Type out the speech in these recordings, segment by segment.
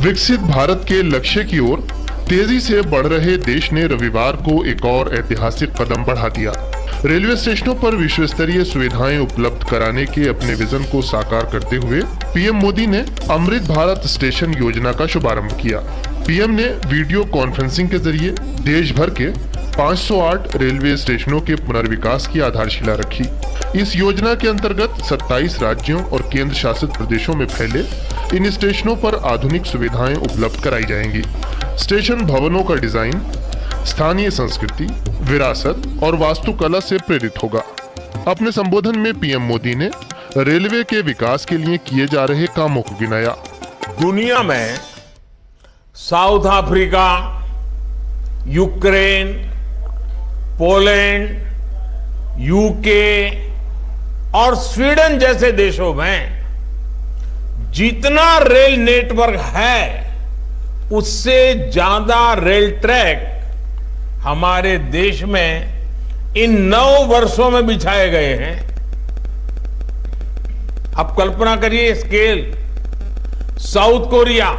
विकसित भारत के लक्ष्य की ओर तेजी से बढ़ रहे देश ने रविवार को एक और ऐतिहासिक कदम बढ़ा दिया। रेलवे स्टेशनों पर विश्व स्तरीय सुविधाएं उपलब्ध कराने के अपने विजन को साकार करते हुए पीएम मोदी ने अमृत भारत स्टेशन योजना का शुभारंभ किया। पीएम ने वीडियो कॉन्फ्रेंसिंग के जरिए देश भर के 508 रेलवे स्टेशनों के पुनर्विकास की आधारशिला रखी। इस योजना के अंतर्गत 27 राज्यों और केंद्र शासित प्रदेशों में फैले इन स्टेशनों पर आधुनिक सुविधाएं उपलब्ध कराई जाएंगी। स्टेशन भवनों का डिजाइन स्थानीय संस्कृति, विरासत और वास्तुकला से प्रेरित होगा। अपने संबोधन में पीएम मोदी ने रेलवे के विकास के लिए किए जा रहे कामों को गिनाया। दुनिया में south Africa, Ukraine, Poland, UK और स्वीडन जैसे देशों में जितना रेल नेटवर्क है उससे ज्यादा रेल ट्रैक हमारे देश में इन 9 वर्षों में बिछाए गए हैं। अब कल्पना करिए स्केल। साउथ कोरिया,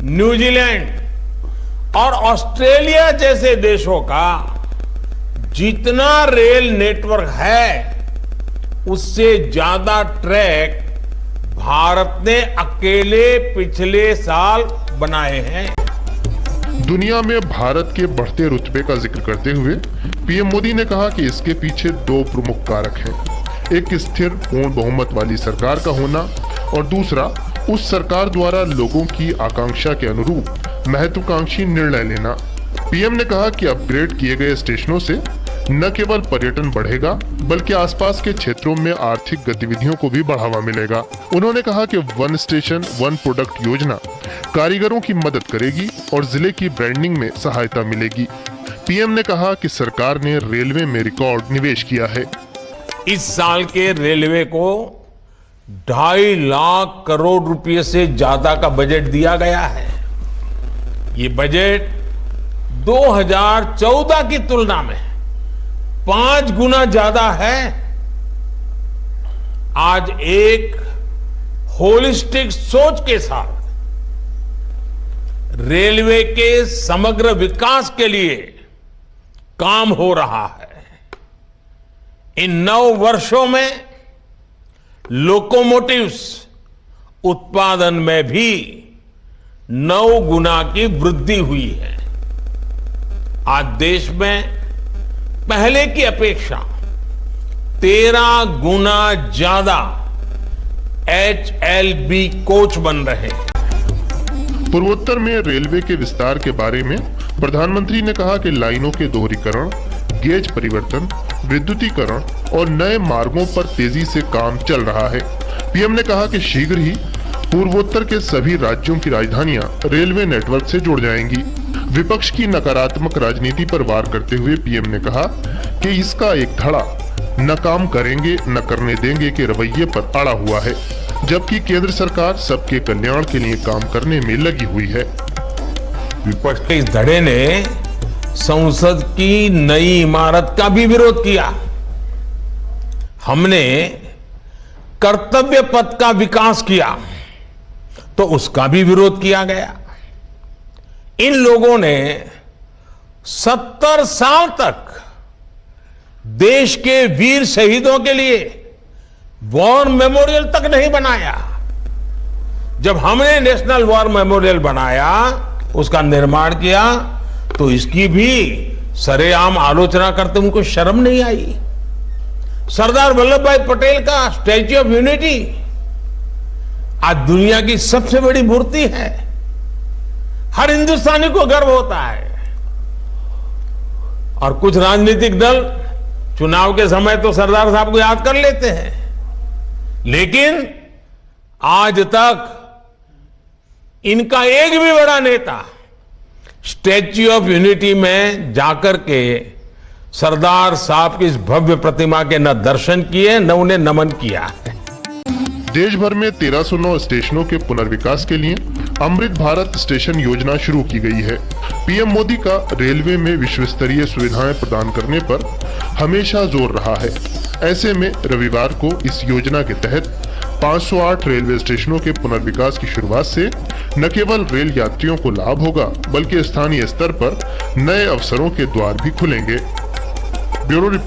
न्यूजीलैंड और ऑस्ट्रेलिया जैसे देशों का जितना रेल नेटवर्क है उससे ज्यादा ट्रैक भारत ने अकेले पिछले साल बनाए हैं। दुनिया में भारत के बढ़ते रुतबे का जिक्र करते हुए पीएम मोदी ने कहा कि इसके पीछे 2 प्रमुख कारक हैं। एक स्थिर पूर्ण बहुमत वाली सरकार का होना और दूसरा उस सरकार द्वारा लोगों की आकांक्षा के अनुरूप महत्वाकांक्षी निर्णय लेना। पीएम ने कहा कि अपग्रेड किए गए स्टेशनों से न केवल पर्यटन बढ़ेगा बल्कि आसपास के क्षेत्रों में आर्थिक गतिविधियों को भी बढ़ावा मिलेगा। उन्होंने कहा कि वन स्टेशन वन प्रोडक्ट योजना कारीगरों की मदद करेगी और जिले की ब्रांडिंग में सहायता मिलेगी। पीएम ने कहा कि सरकार ने रेलवे में रिकॉर्ड निवेश किया है। इस साल के रेलवे को 2.5 लाख करोड़ रुपए से ज्यादा का बजट दिया गया है। ये बजट 2014 की तुलना में 5 गुना ज्यादा है। आज एक होलिस्टिक सोच के साथ रेलवे के समग्र विकास के लिए काम हो रहा है। इन 9 वर्षों में लोकोमोटिव्स उत्पादन में भी 9 गुना की वृद्धि हुई है। आज देश में पहले की अपेक्षा 13 गुना ज्यादा HLB कोच बन रहे हैं। पूर्वोत्तर में रेलवे के विस्तार के बारे में प्रधानमंत्री ने कहा कि लाइनों के दोहरीकरण, गेज परिवर्तन, विद्युतीकरण और नए मार्गों पर तेजी से काम चल रहा है। पीएम ने कहा कि शीघ्र ही पूर्वोत्तर के सभी राज्यों की राजधानियां रेलवे नेटवर्क से जुड़ जाएंगी। विपक्ष की नकारात्मक राजनीति पर वार करते हुए पीएम ने कहा कि इसका एक धड़ा न काम करेंगे न करने देंगे के रवैये पर अड़ा हुआ है, जबकि केंद्र सरकार सबके कल्याण के लिए काम करने में लगी हुई है। विपक्ष के इस धड़े ने संसद की नई इमारत का भी विरोध किया। हमने कर्तव्य पथ का विकास किया तो उसका भी विरोध किया गया। इन लोगों ने 70 साल तक देश के वीर शहीदों के लिए वॉर मेमोरियल तक नहीं बनाया। जब हमने नेशनल वॉर मेमोरियल बनाया, उसका निर्माण किया, तो इसकी भी सरेआम आलोचना करते उनको शर्म नहीं आई। सरदार वल्लभ भाई पटेल का स्टैच्यू ऑफ यूनिटी आज दुनिया की सबसे बड़ी मूर्ति है। हर हिंदुस्तानी को गर्व होता है। और कुछ राजनीतिक दल चुनाव के समय तो सरदार साहब को याद कर लेते हैं, लेकिन आज तक इनका एक भी बड़ा नेता स्टैच्यू ऑफ यूनिटी में जाकर के सरदार साहब की इस भव्य प्रतिमा के न दर्शन किए न उन्हें नमन किया है। देश भर में 1309 स्टेशनों के पुनर्विकास के लिए अमृत भारत स्टेशन योजना शुरू की गई है। पीएम मोदी का रेलवे में विश्व स्तरीय सुविधाएं प्रदान करने पर हमेशा जोर रहा है। ऐसे में रविवार को इस योजना के तहत 508 रेलवे स्टेशनों के पुनर्विकास की शुरुआत से न केवल रेल यात्रियों को लाभ होगा, बल्कि स्थानीय स्तर पर नए अवसरों के द्वार भी खुलेंगे। Bureau report.